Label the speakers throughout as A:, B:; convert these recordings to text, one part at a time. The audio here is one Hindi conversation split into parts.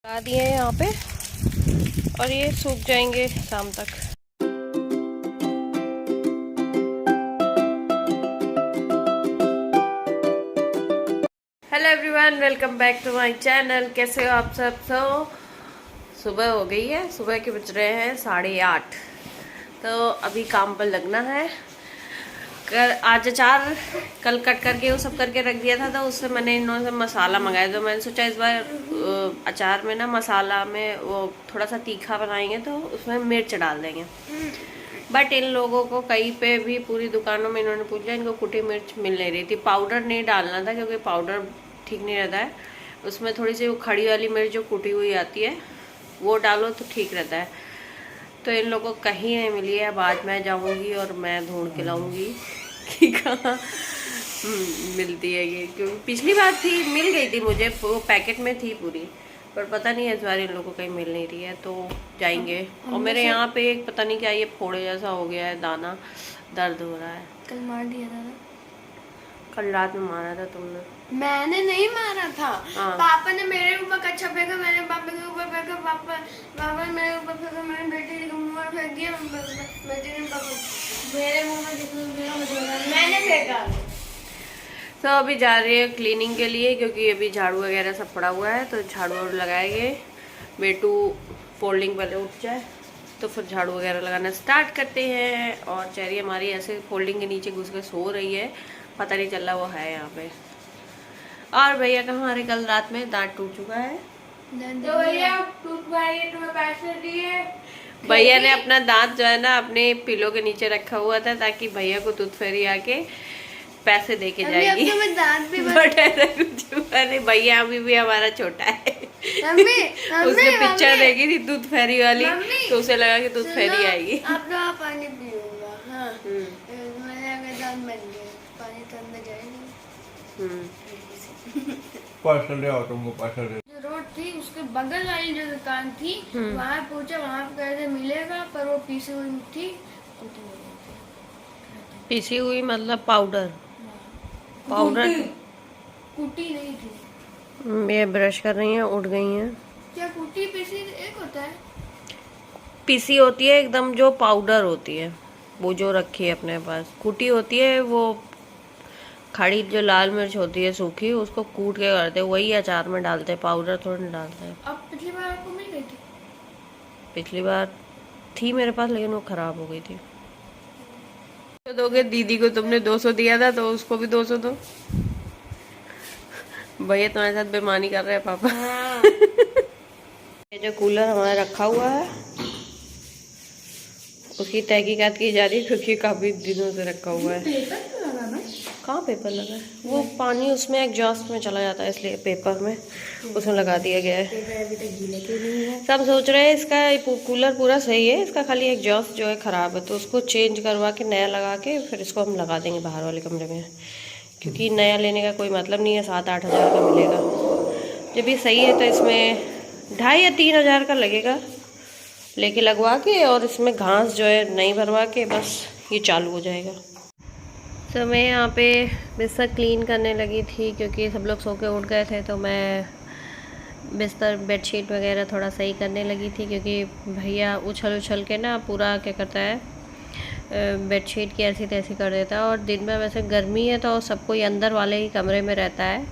A: लगा दिए हैं यहाँ पे और ये सूख जाएंगे शाम तक। Hello everyone, welcome back to my channel. कैसे हो आप सब? सुबह हो गई है, सुबह के बज रहे हैं 8:30। तो अभी काम पर लगना है। आज अचार कल कट करके वो सब करके रख दिया था, तो उससे मैंने इन्होंने मसाला मंगाया। तो मैंने सोचा इस बार अचार में ना मसाला में वो थोड़ा सा तीखा बनाएंगे, तो उसमें मिर्च डाल देंगे। बट इन लोगों को कहीं पे भी पूरी दुकानों में इन्होंने पूछा, इनको कुटी मिर्च मिल नहीं रही थी। पाउडर नहीं डालना था क्योंकि पाउडर ठीक नहीं रहता है। उसमें थोड़ी सी वो खड़ी वाली मिर्च जो कुटी हुई आती है वो डालो तो ठीक रहता है। तो इन लोगों को कहीं नहीं मिली है। अब आज मैं जाऊंगी और मैं ढूंढ के लाऊंगी कि कहाँ मिलती है ये, क्योंकि पिछली बार थी, मिल गई थी मुझे, वो पैकेट में थी पूरी, पर पता नहीं है इस बार इन लोगों को कहीं मिल नहीं रही है। तो जाएंगे। और मेरे यहाँ पे एक पता नहीं क्या ये फोड़े जैसा हो गया है, दाना दर्द हो रहा है।
B: कल मार दिया था ना?
A: कल रात में मारा था तुमने?
B: मैंने नहीं मारा था। पापा ने मेरे ऊपर कच्चा फेंका, मैंने पापा के ऊपर फेंका, पापा ने मेरे ऊपर फेंका, मैंने बेटी के मुंह में फेंक दिया, बेटी ने पापा मेरे मुंह में मैंने फेंका।
A: तो अभी जा रही है क्लीनिंग के लिए, क्योंकि अभी झाड़ू वगैरह सब पड़ा हुआ है, तो झाड़ू वाड़ू लगाएंगे। बेटू फोल्डिंग पहले उठ जाए तो फिर झाड़ू वगैरह लगाना स्टार्ट करते हैं। और चेरी हमारी ऐसे फोल्डिंग के नीचे घुस के सो रही है, पता नहीं चल रहा वो है यहाँ पे। और भैया का हमारे कल रात में दांत टूट चुका है।
B: तो भैया टूट पाएंगे, तुम्हें पैसे दिए।
A: भैया ने अपना दांत जो है ना अपने पिलो के नीचे रखा हुआ था, ताकि भैया को टूथ फेरी आके पैसे दे के जाएगी।
B: दांत भी
A: अरे भैया अभी भी हमारा छोटा है। उसने पिक्चर देखी थी दूध फेरी वाली, तो उसे लगा कि दूध फेरी आएगी।
B: अब तो पानी पीऊंगा। हाँ, मैंने अगर दांत बन गए, पानी तो अंदर जाएगा।
A: पार्सल
C: ले आओ तुमको, पार्सल दे।
B: जो रोड थी उसके बगल वाली जो दुकान थी, वहाँ पूछा, वहाँ पे कैसे मिलेगा, पर वो पीसी हुई थी।
A: पीसी हुई मतलब पाउडर?
B: कुटी नहीं थी।
A: ये ब्रश कर रही हैं, उठ गई हैं।
B: क्या कुटी पीसी एक होता है?
A: पीसी होती है एकदम, जो पाउडर होती है वो जो रखी है अपने पास। कुटी होती है वो खड़ी जो लाल मिर्च होती है सूखी, उसको कूट के करते हैं, वही अचार में डालते हैं, पाउडर थोड़ा नहीं डालते हैं।
B: अब पिछली बार आपको मिल गई थी?
A: पिछली बार थी मेरे पास, लेकिन वो खराब हो गई थी। तो दोगे दीदी को, तुमने 200 दिया था तो उसको भी 200 दो। भैया तुम्हारे साथ बेईमानी कर रहे हैं पापा। ये जो कूलर हमारा रखा हुआ है उसकी तहकीकात की जा रही है, क्योंकि काफी दिनों से रखा हुआ है। कहाँ पेपर लगा है? वो पानी उसमें एग्जॉस्ट में चला जाता है, इसलिए पेपर में उसमें लगा दिया गया है। सब सोच रहे हैं इसका कूलर पूरा सही है, इसका खाली एग्जॉस्ट जो है ख़राब है, तो उसको चेंज करवा के नया लगा के फिर इसको हम लगा देंगे बाहर वाले कमरे में। क्योंकि नया लेने का कोई मतलब नहीं है, 7-8 हज़ार का मिलेगा। जब ये सही है तो इसमें 2.5 या 3 हज़ार का लगेगा लेके लगवा के, और इसमें घास जो है नहीं भरवा के बस ये चालू हो जाएगा। तो मैं यहाँ पे बिस्तर क्लीन करने लगी थी, क्योंकि सब लोग सो के उठ गए थे, तो मैं बिस्तर बेडशीट वगैरह थोड़ा सही करने लगी थी। क्योंकि भैया उछल उछल के ना पूरा क्या करता है, बेडशीट की ऐसी तैसी कर देता है। और दिन में वैसे गर्मी है तो सब कोई अंदर वाले ही कमरे में रहता है,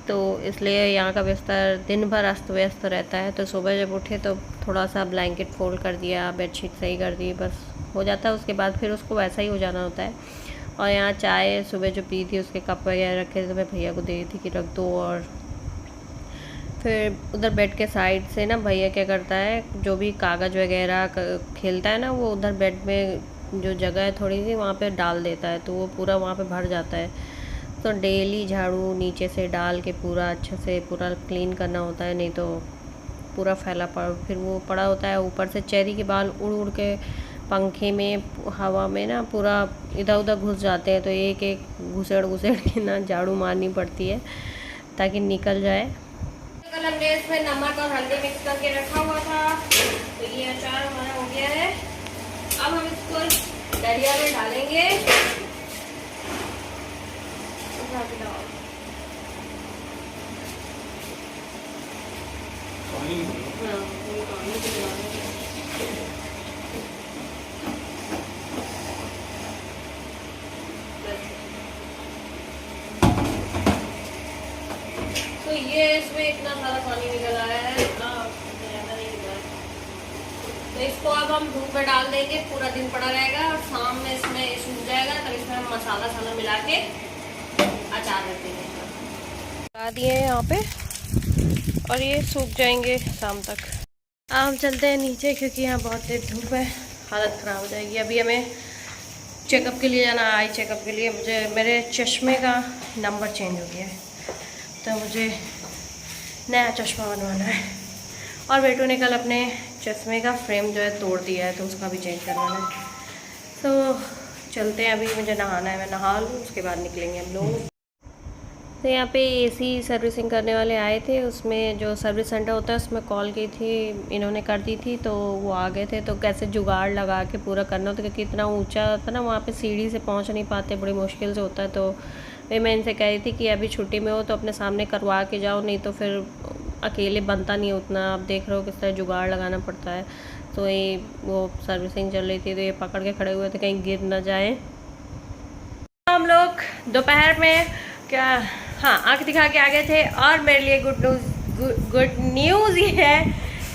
A: तो इसलिए यहाँ का बिस्तर दिन भर अस्त व्यस्त रहता है। तो सुबह जब उठे तो थोड़ा सा ब्लैंकेट फोल्ड कर दिया, बेडशीट सही कर दी, बस हो जाता है। उसके बाद फिर उसको वैसा ही हो जाना होता है। और यहाँ चाय सुबह जो पी थी उसके कप वगैरह रखे थे, तो मैं भैया को दे दी थी कि रख दो। और फिर उधर बेड के साइड से ना भैया क्या करता है, जो भी कागज़ वगैरह खेलता है ना, वो उधर बेड में जो जगह है थोड़ी सी वहाँ पे डाल देता है, तो वो पूरा वहाँ पे भर जाता है। तो डेली झाड़ू नीचे से डाल के पूरा अच्छे से पूरा क्लीन करना होता है, नहीं तो पूरा फैला फिर वो पड़ा होता है। ऊपर से चेरी के बाल उड़ उड़ के पंखे में हवा में ना पूरा इधर उधर घुस जाते हैं, तो एक एक घुसेड़ के ना झाड़ू मारनी पड़ती है ताकि निकल जाए। कल हमने इसमें नमक और हल्दी मिक्स करके रखा हुआ था, तो ये अचार हमारा हो गया है। अब हम इसको दरिया में डालेंगे। तो ये इसमें इतना सारा पानी निकल आया है, ज़्यादा नहीं निकला है। तो इसको अब हम धूप में डाल देंगे, पूरा दिन पड़ा रहेगा और शाम में इसमें सूख जाएगा, तब इसमें हम मसाला मिला के अचार रख देंगे। लगा दिए हैं यहाँ पे और ये सूख जाएंगे शाम तक। अब हम चलते हैं नीचे क्योंकि यहाँ बहुत तेज धूप है, हालत ख़राब हो जाएगी। अभी हमें चेकअप के लिए जाना, आई चेकअप के लिए। मुझे मेरे चश्मे का नंबर चेंज हो गया है, तो मुझे नया चश्मा बनवाना है। और बेटू ने कल अपने चश्मे का फ्रेम जो है तोड़ दिया है, तो उसका भी चेंज करवाना है। तो चलते हैं, अभी मुझे नहाना है, मैं नहा लूँ उसके बाद निकलेंगे हम लोग। तो यहाँ पे एसी सर्विसिंग करने वाले आए थे, उसमें जो सर्विस सेंटर होता है उसमें कॉल की थी, इन्होंने कर दी थी, तो वो आ गए थे। तो कैसे जुगाड़ लगा के पूरा करना होता है क्योंकि इतना ऊंचा होता है ना, वहाँ पे सीढ़ी से पहुँच नहीं पाते, बड़ी मुश्किल से होता है। तो मैं इनसे कह रही थी कि अभी छुट्टी में हो तो अपने सामने करवा के जाओ, नहीं तो फिर अकेले बनता नहीं उतना। आप देख रहे हो किस तरह जुगाड़ लगाना पड़ता है। तो ये वो सर्विसिंग चल रही थी, तो ये पकड़ के खड़े हुए थे कहीं गिर ना जाए। हम लोग दोपहर में क्या, हाँ, आँख दिखा के आ गए थे। और मेरे लिए गुड न्यूज़ ये है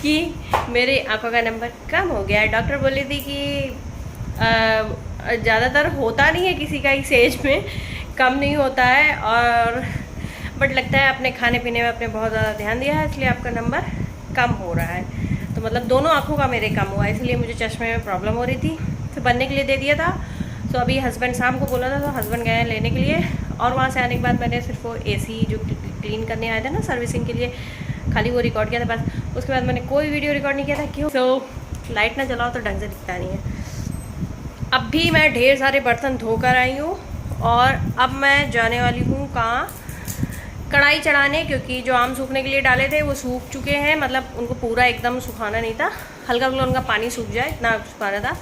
A: कि मेरी आँखों का नंबर कम हो गया है। डॉक्टर बोली थी कि ज़्यादातर होता नहीं है किसी का इस एज में, कम नहीं होता है, और बट लगता है अपने खाने पीने में आपने बहुत ज़्यादा ध्यान दिया है, इसलिए आपका नंबर कम हो रहा है। तो मतलब दोनों आँखों का मेरे कम हुआ है, इसलिए मुझे चश्मे में प्रॉब्लम हो रही थी, तो बनने के लिए दे दिया था। तो अभी हस्बैंड शाम को बोला था, तो हस्बैंड गए लेने के लिए। और वहाँ से आने के बाद मैंने सिर्फ वो एसी जो क्लीन करने आए थे ना सर्विसिंग के लिए, खाली वो रिकॉर्ड किया था बस। उसके बाद मैंने कोई वीडियो रिकॉर्ड नहीं किया था, क्यों? तो लाइट ना जलाओ तो ढंग से दिखता नहीं है। अब भी मैं ढेर सारे बर्तन धोकर आई हूँ और अब मैं जाने वाली हूँ कहाँ, कढ़ाई चढ़ाने, क्योंकि जो आम सूखने के लिए डाले थे वो सूख चुके हैं। मतलब उनको पूरा एकदम सुखाना नहीं था, हल्का हल्का उनका पानी सूख जाए इतना सुखाना था,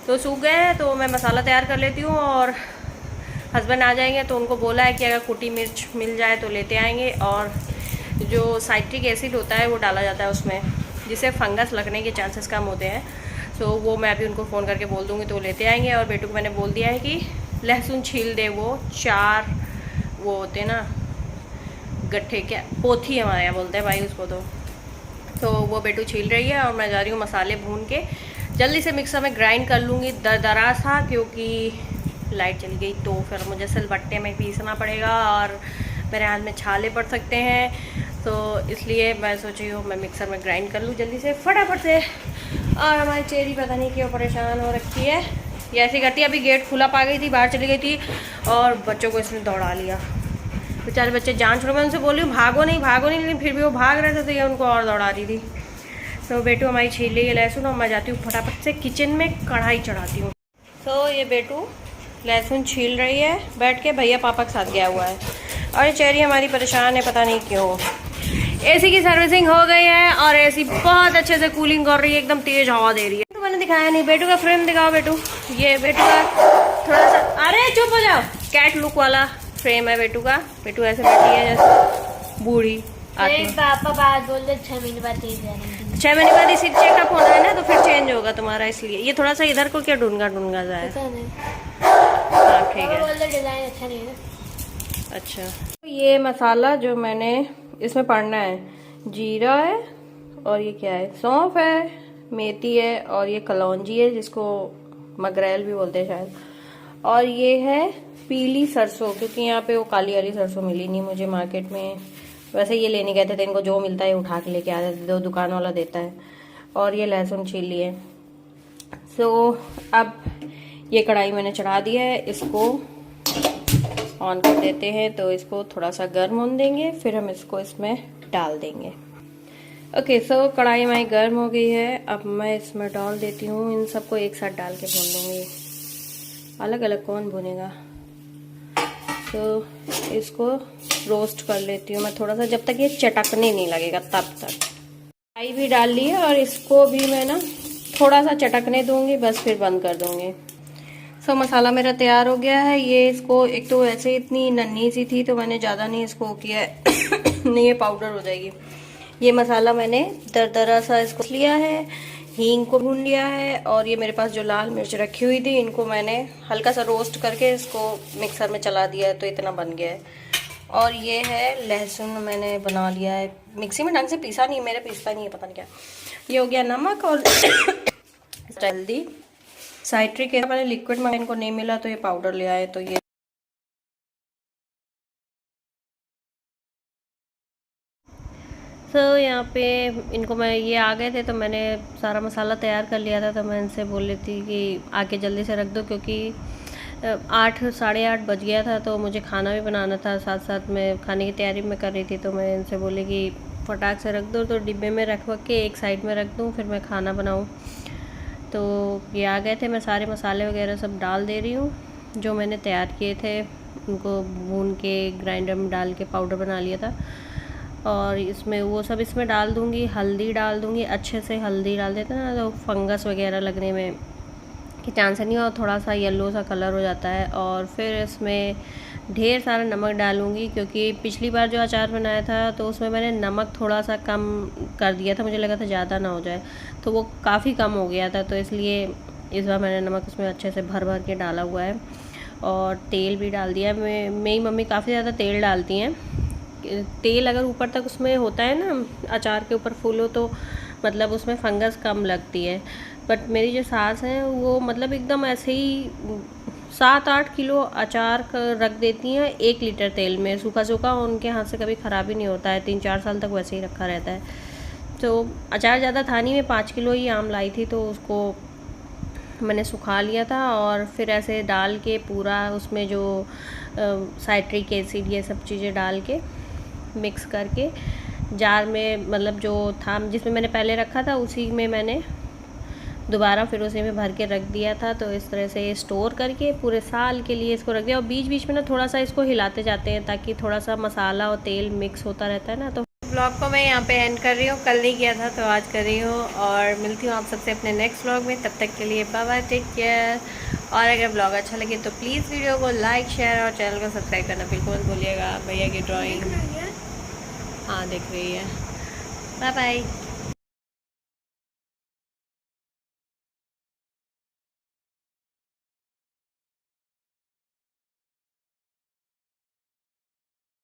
A: तो सूख गए हैं। तो मैं मसाला तैयार कर लेती हूँ और हस्बैंड आ जाएंगे तो उनको बोला है कि अगर कुटी मिर्च मिल जाए तो लेते आएंगे। और जो साइट्रिक एसिड होता है वो डाला जाता है उसमें, जिससे फंगस लगने के चांसेस कम होते हैं। तो वो मैं अभी उनको फ़ोन करके बोल दूँगी तो वो लेते आएंगे। और बेटू को मैंने बोल दिया है कि लहसुन छील दे, वो 4 वो होते ना गट्ठे, क्या पोथी हमारे यहाँ बोलते हैं भाई उसको। तो वो बेटू छील रही है और मैं जा रही हूँ मसाले भून के जल्दी से मिक्सर में ग्राइंड कर लूँगी दरदरा सा, क्योंकि लाइट चली गई तो फिर मुझे सिलबट्टे में पीसना पड़ेगा और मेरे हाथ में छाले पड़ सकते हैं। तो इसलिए मैं सोच रही हूँ मैं मिक्सर में ग्राइंड कर लूँ जल्दी से फटाफट से। और हमारी चेरी पता नहीं क्यों परेशान हो रखी है, ये ऐसी करती है। अभी गेट खुला पा गई थी, बाहर चली गई थी और बच्चों को इसने दौड़ा लिया। बेचारे बच्चे जान छोड़ो, मैं उनसे बोल रही हूँ भागो नहीं, लेकिन फिर भी वो भाग रहे थे, तो ये उनको और दौड़ा रही थी। तो बेटू हमारी छील रही है लहसुन और मैं जाती हूँ फटाफट से किचन में कढ़ाई चढ़ाती हूँ। तो ये बेटू लहसुन छील रही है बैठ के, भैया पापा के साथ गया हुआ है। और ये चेरी हमारी परेशान है, पता नहीं क्यों। एसी की सर्विसिंग हो गई है और एसी बहुत अच्छे से कूलिंग कर रही है, एकदम तेज हवा दे रही है। तो मैंने दिखाया नहीं, बेटू का फ्रेम दिखाओ। बेटू, ये बेटू का थोड़ा सा, अरे चुप हो जाओ, कैट लुक वाला फ्रेम है बेटू का। बेटू ऐसे बैठी है जैसे बूढ़ी आदमी।
B: पापा बात बोल रहे 6 महीने बाद चेंज है,
A: 6 महीने बाद इसी चेकअप होना है ना, तो फिर चेंज होगा तुम्हारा। इसलिए ये थोड़ा सा इधर को क्या ढूंढा जाए। हाँ ठीक है,
B: डिजाइन अच्छा नहीं है।
A: अच्छा, तो ये मसाला जो मैंने इसमें पड़ना है, जीरा है और ये क्या है, सौंफ है, मेथी है और ये कलौंजी है जिसको मगरेल भी बोलते हैं शायद। और ये है पीली सरसों, क्योंकि यहाँ पे वो काली वाली सरसों मिली नहीं मुझे मार्केट में। वैसे ये लेने गए थे, इनको जो मिलता है उठा के लेके आते थे, जो दुकान वाला देता है। और ये लहसुन छील लिए। सो अब ये कढ़ाई मैंने चढ़ा दिया है, इसको ऑन कर देते हैं। तो इसको थोड़ा सा गर्म होने देंगे, फिर हम इसको इसमें डाल देंगे। ओके, सो कढ़ाई हमारी गर्म हो गई है। अब मैं इसमें डाल देती हूँ, इन सबको एक साथ डाल के भून लूँगी, अलग अलग कौन भुनेगा। तो इसको रोस्ट कर लेती हूँ मैं थोड़ा सा, जब तक ये चटकने नहीं लगेगा तब तक। कढ़ाई भी डाल ली है और इसको भी मैं ना थोड़ा सा चटकने दूंगी, बस फिर बंद कर दूंगी। सो मसाला मेरा तैयार हो गया है। ये इसको एक तो ऐसे इतनी नन्ही सी थी तो मैंने ज़्यादा नहीं इसको किया है नहीं ये पाउडर हो जाएगी। ये मसाला मैंने दरदरा सा इसको लिया है। हींग को भून लिया है, और ये मेरे पास जो लाल मिर्च रखी हुई थी इनको मैंने हल्का सा रोस्ट करके इसको मिक्सर में चला दिया है, तो इतना बन गया है। और ये है लहसुन मैंने बना लिया है, मिक्सी में ढंग से पीसा नहीं, मेरे पीसता नहीं है पता नहीं क्या। ये हो गया नमक और हल्दी। साइट्रिक एसिड मैंने लिक्विड में इनको नहीं मिला तो ये पाउडर ले आए, तो ये यहाँ पे इनको मैं ये आ गए थे तो मैंने सारा मसाला तैयार कर लिया था, तो मैं इनसे बोल रही थी कि आके जल्दी से रख दो, क्योंकि 8 साढ़े 8 बज गया था, तो मुझे खाना भी बनाना था, साथ साथ मैं खाने की तैयारी में कर रही थी। तो मैं इनसे बोली कि फटाक से रख दो, तो डिब्बे में रख के एक साइड में रख दूँ, फिर मैं खाना बनाऊँ। तो ये आ गए थे, मैं सारे मसाले वगैरह सब डाल दे रही हूँ जो मैंने तैयार किए थे, उनको भून के ग्राइंडर में डाल के पाउडर बना लिया था। और इसमें वो सब इसमें डाल दूँगी, हल्दी डाल दूँगी, अच्छे से हल्दी डाल देते हैं ना तो फंगस वगैरह लगने में कि चांस नहीं, और थोड़ा सा येलो सा कलर हो जाता है। और फिर इसमें ढेर सारा नमक डालूँगी, क्योंकि पिछली बार जो अचार बनाया था तो उसमें मैंने नमक थोड़ा सा कम कर दिया था, मुझे लगा था ज़्यादा ना हो जाए, तो वो काफ़ी कम हो गया था, तो इसलिए इस बार मैंने नमक उसमें अच्छे से भर भर के डाला हुआ है। और तेल भी डाल दिया। मेरी मम्मी काफ़ी ज़्यादा तेल डालती हैं। तेल अगर ऊपर तक उसमें होता है ना, अचार के ऊपर फूल हो, तो मतलब उसमें फंगस कम लगती है। बट मेरी जो सास हैं वो मतलब एकदम ऐसे ही 7-8 किलो अचार रख देती हैं 1 लीटर तेल में, सूखा सूखा, उनके हाथ से कभी ख़राब ही नहीं होता है, 3-4 साल तक वैसे ही रखा रहता है। तो अचार ज़्यादा था नहीं, मैं 5 किलो ही आम लाई थी, तो उसको मैंने सुखा लिया था। और फिर ऐसे डाल के पूरा उसमें जो साइट्रिक एसिड ये सब चीज़ें डाल के मिक्स करके जार में, मतलब जो था जिसमें मैंने पहले रखा था उसी में मैंने दोबारा फिर उसी में भर के रख दिया था। तो इस तरह से स्टोर करके पूरे साल के लिए इसको रख दिया। और बीच बीच में ना थोड़ा सा इसको हिलाते जाते हैं, ताकि थोड़ा सा मसाला और तेल मिक्स होता रहता है ना। तो ब्लॉग को मैं यहाँ पे एंड कर रही हूँ, कल नहीं किया था तो आज कर रही हूँ, और मिलती हूँ आप सबसे अपने नेक्स्ट ब्लॉग में। तब तक के लिए बाय बाय, टेक केयर। और अगर ब्लॉग अच्छा लगे तो प्लीज़ वीडियो को लाइक, शेयर और चैनल को सब्सक्राइब करना बिल्कुल मत भूलिएगा। भैया की ड्राइंग हाँ दिख रही है। Bye bye.